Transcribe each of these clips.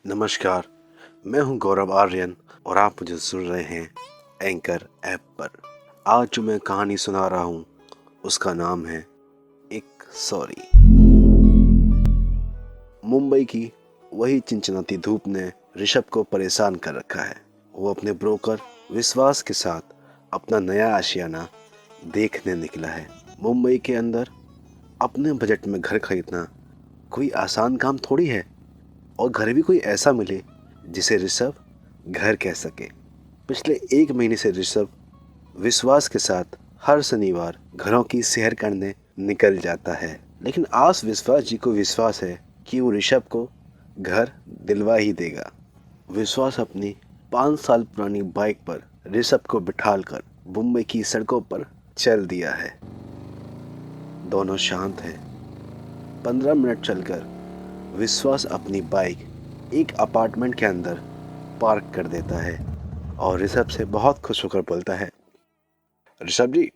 नमस्कार, मैं हूं गौरव आर्यन और आप मुझे सुन रहे हैं एंकर ऐप पर। आज जो मैं कहानी सुना रहा हूं उसका नाम है एक सॉरी। मुंबई की वही चिनचिनाती धूप ने ऋषभ को परेशान कर रखा है। वो अपने ब्रोकर विश्वास के साथ अपना नया आशियाना देखने निकला है। मुंबई के अंदर अपने बजट में घर खरीदना कोई आसान काम थोड़ी है, और घर भी कोई ऐसा मिले जिसे ऋषभ घर कह सके। पिछले 1 महीने से ऋषभ विश्वास के साथ हर शनिवार घरों की सैर करने निकल जाता है, लेकिन आज विश्वास जी को विश्वास है कि वो ऋषभ को घर दिलवा ही देगा। विश्वास अपनी 5 साल पुरानी बाइक पर ऋषभ को बिठालकर मुंबई की सड़कों पर चल दिया है। दोनों शांत हैं। 15 मिनट चलकर विश्वास अपनी बाइक एक अपार्टमेंट के अंदर पार्क कर देता है और ऋषभ से बहुत खुश होकर बोलता है, ऋषभ जी,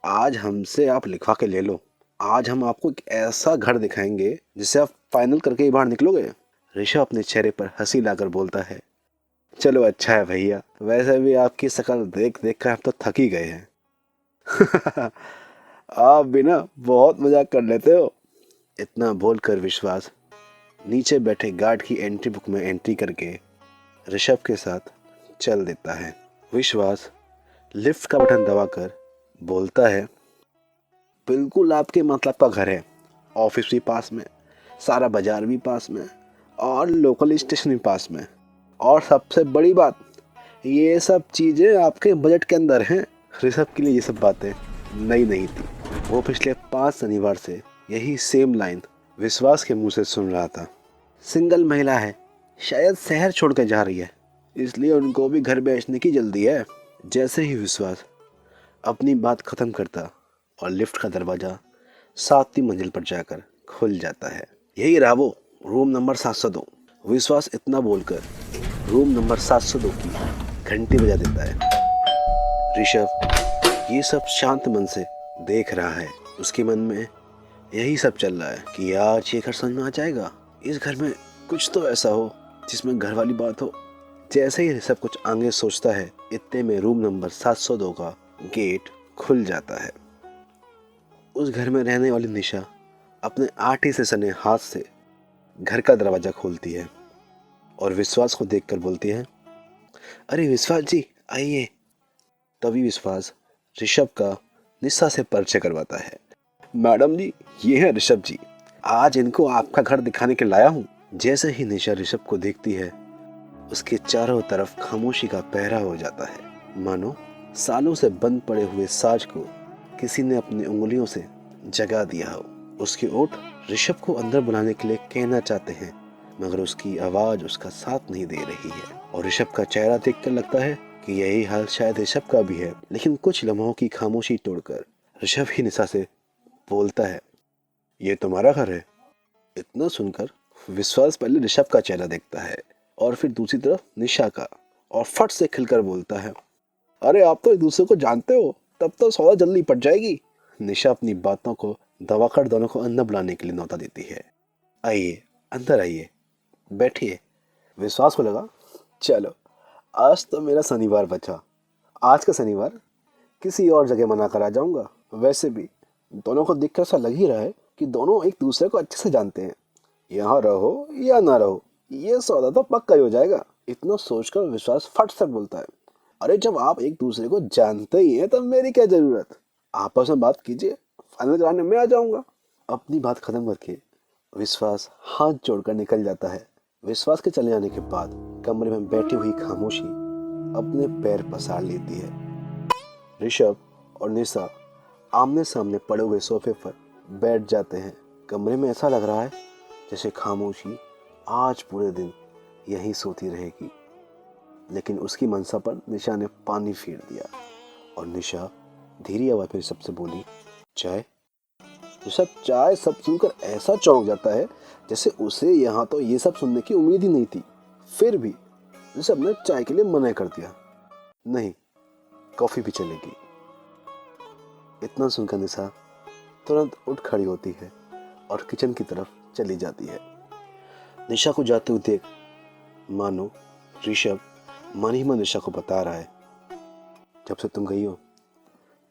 आज हमसे आप लिखवा के ले लो। आज हम आपको एक ऐसा घर दिखाएंगे जिसे आप फाइनल करके ही बाहर निकलोगे। ऋषभ अपने चेहरे पर हंसी लाकर बोलता है, चलो अच्छा है भैया, वैसे भी आपकी शक्ल देख देख कर हम तो थक ही गए हैं। आप भी ना बहुत मजाक कर लेते हो। इतना बोलकर विश्वास नीचे बैठे गार्ड की एंट्री बुक में एंट्री करके ऋषभ के साथ चल देता है। विश्वास लिफ्ट का बटन दबाकर बोलता है, बिल्कुल आपके मतलब का घर है। ऑफिस भी पास में, सारा बाजार भी पास में, और लोकल स्टेशन भी पास में, और सबसे बड़ी बात, ये सब चीजें आपके बजट के अंदर हैं। ऋषभ के लिए ये सब बातें नई नहीं थी। वो पिछले 5 शनिवार से यही सेम लाइन विश्वास के मुंह से सुन रहा था। सिंगल महिला है, शायद शहर छोड़ कर जा रही है, इसलिए उनको भी घर बेचने की जल्दी है। जैसे ही विश्वास अपनी बात खत्म करता और लिफ्ट का दरवाजा 7वीं मंजिल पर जाकर खुल जाता है। यही रहा वो, रूम नंबर 702। विश्वास इतना बोलकर रूम नंबर 702 की घंटी बजा देता है। ऋषभ ये सब शांत मन से देख रहा है। उसके मन में यही सब चल रहा है कि आज ये घर समझ में आ जाएगा। इस घर में कुछ तो ऐसा हो जिसमें घर वाली बात हो। जैसे ही सब कुछ आगे सोचता है, इतने में रूम नंबर 702 का गेट खुल जाता है। उस घर में रहने वाली निशा अपने आटे से सने हाथ से घर का दरवाजा खोलती है और विश्वास को देखकर बोलती है, अरे विश्वास जी आइए। तभी विश्वास ऋषभ का निशा से परिचय करवाता है। मैडम जी, ये है ऋषभ जी, आज इनको आपका घर दिखाने के लाया हूँ। जैसे ही निशा ऋषभ को देखती है, उसके चारों तरफ खामोशी का पहरा हो जाता है, मानो सालों से बंद पड़े हुए साज को किसी ने अपनी उंगलियों से जगा दिया हो। उसके ओठ ऋषभ को अंदर बुलाने के लिए कहना चाहते हैं, मगर उसकी आवाज उसका साथ नहीं दे रही है। और ऋषभ का चेहरा देखकर लगता है कि यही हाल शायद ऋषभ का भी है। लेकिन कुछ लम्हों की खामोशी तोड़कर ऋषभ ही निशा से बोलता है, ये तुम्हारा घर है? इतना सुनकर विश्वास पहले ऋषभ का चेहरा देखता है और फिर दूसरी तरफ निशा का, और फट से खिलकर बोलता है, अरे आप तो एक दूसरे को जानते हो, तब तो सौदा जल्दी पट जाएगी। निशा अपनी बातों को दबाकर दोनों को अंदर बुलाने के लिए न्योता देती है। आइए, अंदर आइए, बैठिए। विश्वास को लगा, चलो आज तो मेरा शनिवार बचा। आज का शनिवार किसी और जगह मना कर आ जाऊंगा। वैसे भी दोनों को देखकर ऐसा लग ही रहा है कि दोनों एक दूसरे को अच्छे से जानते हैं। यहाँ रहो या ना रहो, ये सौदा तो पक्का ही हो जाएगा। इतना सोचकर विश्वास फट से बोलता है, अरे जब आप एक दूसरे को जानते ही हैं तब मेरी क्या जरूरत, आपस में बात कीजिए, फाइनल कराने में आ जाऊंगा। अपनी बात खत्म करके विश्वास हाथ जोड़कर निकल जाता है। विश्वास के चले जाने के बाद कमरे में बैठी हुई खामोशी अपने पैर पसार लेती है। ऋषभ और निशा आमने सामने पड़े हुए सोफे पर बैठ जाते हैं। कमरे में ऐसा लग रहा है जैसे खामोशी आज पूरे दिन यहीं सोती रहेगी। लेकिन उसकी मनसा पर निशा ने पानी फेर दिया और निशा धीरे आवाज में सबसे बोली, चाय? ऋषभ चाय सब सुनकर ऐसा चौंक जाता है जैसे उसे यहाँ तो ये सब सुनने की उम्मीद ही नहीं थी। फिर भी ऋषभ ने चाय के लिए मना कर दिया, नहीं, कॉफी भी चलेगी। इतना सुनकर निशा तुरंत उठ खड़ी होती है और किचन की तरफ चली जाती है। निशा को जाते हुए देख मानो ऋषभ मन ही मन निशा को बता रहा है, जब से तुम गई हो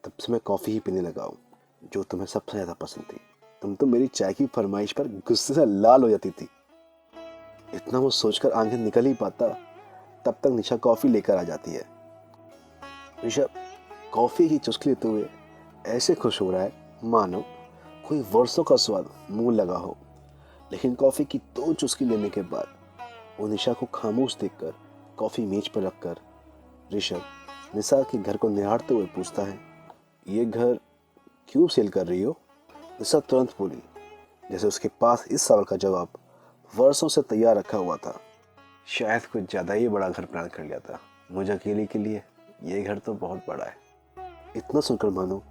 तब से मैं कॉफ़ी ही पीने लगा हूँ, जो तुम्हें सबसे ज़्यादा पसंद थी। तुम तो मेरी चाय की फरमाइश पर गुस्से से लाल हो जाती थी। इतना वो सोचकर आगे निकल ही पाता, तब तक निशा कॉफ़ी लेकर आ जाती है। ऋषभ कॉफ़ी की चुस्की लेते हुए ऐसे खुश हो रहा है मानो कोई वर्षों का स्वाद मुंह लगा हो। लेकिन कॉफ़ी की 2 चुस्की लेने के बाद वो निशा को खामोश देखकर कॉफ़ी मेज पर रखकर ऋषभ निशा के घर को निहारते हुए पूछता है, ये घर क्यों सेल कर रही हो? निशा तुरंत बोली, जैसे उसके पास इस सवाल का जवाब वर्षों से तैयार रखा हुआ था। शायद कुछ ज़्यादा ही बड़ा घर प्लान कर लिया था। मुझे अकेले के लिए ये घर तो बहुत बड़ा है। इतना सुनकर मानो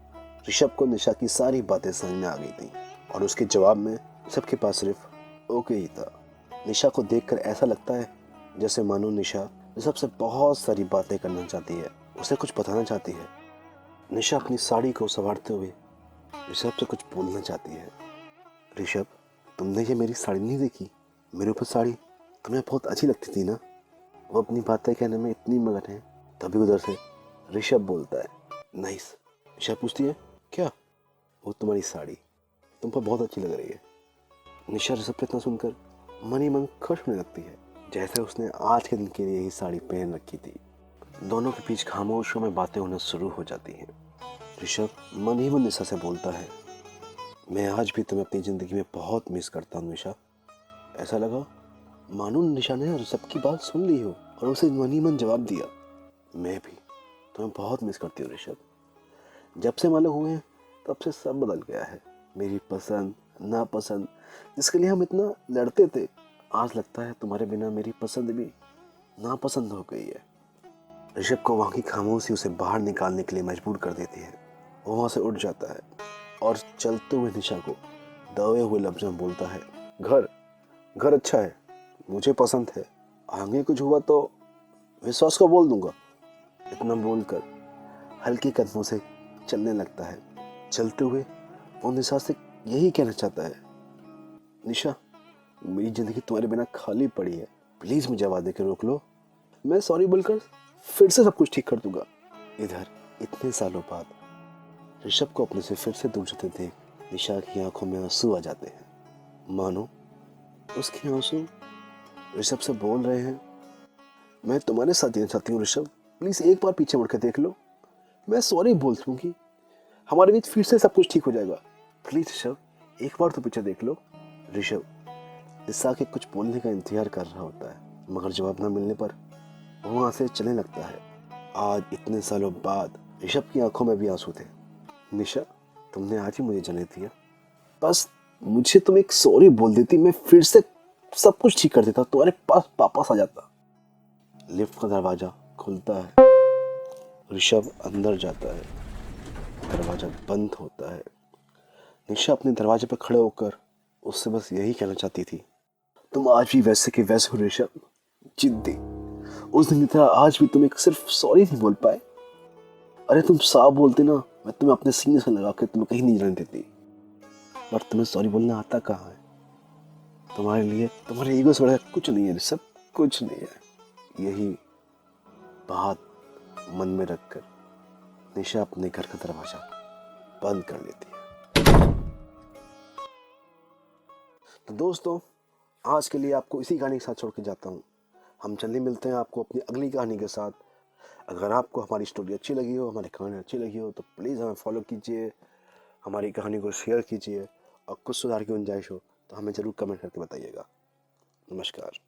ऋषभ को निशा की सारी बातें समझ में आ गई थी और उसके जवाब में सबके पास सिर्फ ओके ही था। निशा को देखकर ऐसा लगता है जैसे मानो निशा ऋषभ से बहुत सारी बातें करना चाहती है, उसे कुछ बताना चाहती है। निशा अपनी साड़ी को संवारते हुए ऋषभ से कुछ बोलना चाहती है। ऋषभ, तुमने ये मेरी साड़ी नहीं देखी? मेरे ऊपर साड़ी तुम्हें बहुत अच्छी लगती थी ना? वो अपनी बातें कहने में इतनी मगन है, तभी उधर से ऋषभ बोलता है, नाइस। निशा पूछती है, क्या? वो तुम्हारी साड़ी तुम पर बहुत अच्छी लग रही है। निशा ऋषभ से इतना सुनकर मन ही मन खुश होने लगती है, जैसे उसने आज के दिन के लिए ही साड़ी पहन रखी थी। दोनों के बीच खामोशियों में बातें होना शुरू हो जाती हैं। ऋषभ मन ही मन निशा से बोलता है, मैं आज भी तुम्हें अपनी ज़िंदगी में बहुत मिस करता हूँ निशा। ऐसा लगा मानो निशा ने ऋषभ की बात सुन ली हो और उसे मन ही मन जवाब दिया, मैं भी तुम्हें बहुत मिस करती हूँ ऋषभ। जब से हम अलग हुए हैं तब से सब बदल गया है। मेरी पसंद नापसंद जिसके लिए हम इतना लड़ते थे, आज लगता है तुम्हारे बिना मेरी पसंद भी नापसंद हो गई है। ऋषभ को वहाँ की खामोशी उसे बाहर निकालने के लिए मजबूर कर देती है। वो वहाँ से उठ जाता है और चलते हुए निशा को दबे हुए लफ्ज़ों में बोलता है, घर घर अच्छा है, मुझे पसंद है, आगे कुछ हुआ तो विश्वास को बोल दूंगा। इतना बोलकर हल्के कदमों से चलने लगता है। चलते हुए वो निशा से यही कहना चाहता है, निशा मेरी ज़िंदगी तुम्हारे बिना खाली पड़ी है, प्लीज़ मुझे आवाज़ देकर रोक लो, मैं सॉरी बोलकर फिर से सब कुछ ठीक कर दूंगा। इधर इतने सालों बाद ऋषभ को अपने से फिर से दूर जाते देख निशा की आंखों में आंसू आ जाते हैं। मानो उसके आंसू ऋषभ से बोल रहे हैं, मैं तुम्हारे साथ जीना चाहती हूँ ऋषभ, प्लीज़ एक बार पीछे मुड़ के देख लो, मैं सॉरी बोल दूंगी, हमारे बीच फिर से सब कुछ ठीक हो जाएगा, प्लीज़ ऋषभ एक बार तो पीछे देख लो। ऋषभ निशा के कुछ बोलने का इंतजार कर रहा होता है, मगर जवाब न मिलने पर वो वहाँ से चलने लगता है। आज इतने सालों बाद ऋषभ की आंखों में भी आंसू थे। निशा, तुमने आज ही मुझे जने दिया, बस मुझे तुम एक सॉरी बोल देती, मैं फिर से सब कुछ ठीक कर देता, तुम्हारे पास वापस आ जाता। लिफ्ट का दरवाजा खुलता है, ऋषभ अंदर जाता है, दरवाजा बंद होता है। निशा अपने दरवाजे पर खड़े होकर उससे बस यही कहना चाहती थी, तुम आज भी वैसे के वैसे हो ऋषभ, जिद्दी। उस दिन की तरह आज भी तुम एक सिर्फ सॉरी नहीं बोल पाए। अरे तुम साफ बोलते ना, मैं तुम्हें अपने सीने से लगा के तुम्हें कहीं नहीं जाने देती, बट तुम्हें सॉरी बोलना आता कहाँ है? तुम्हारे लिए तुम्हारे ईगो से बड़ा कुछ नहीं है ऋषभ, कुछ नहीं है। यही बात मन में रखकर निशा अपने घर का दरवाजा बंद कर लेती है। तो दोस्तों, आज के लिए आपको इसी कहानी के साथ छोड़ के जाता हूँ। हम जल्दी मिलते हैं आपको अपनी अगली कहानी के साथ। अगर आपको हमारी स्टोरी अच्छी लगी हो, हमारी कहानी अच्छी लगी हो, तो प्लीज़ हमें फॉलो कीजिए, हमारी कहानी को शेयर कीजिए, और कुछ सुधार की गुंजाइश हो तो हमें ज़रूर कमेंट करके बताइएगा। नमस्कार।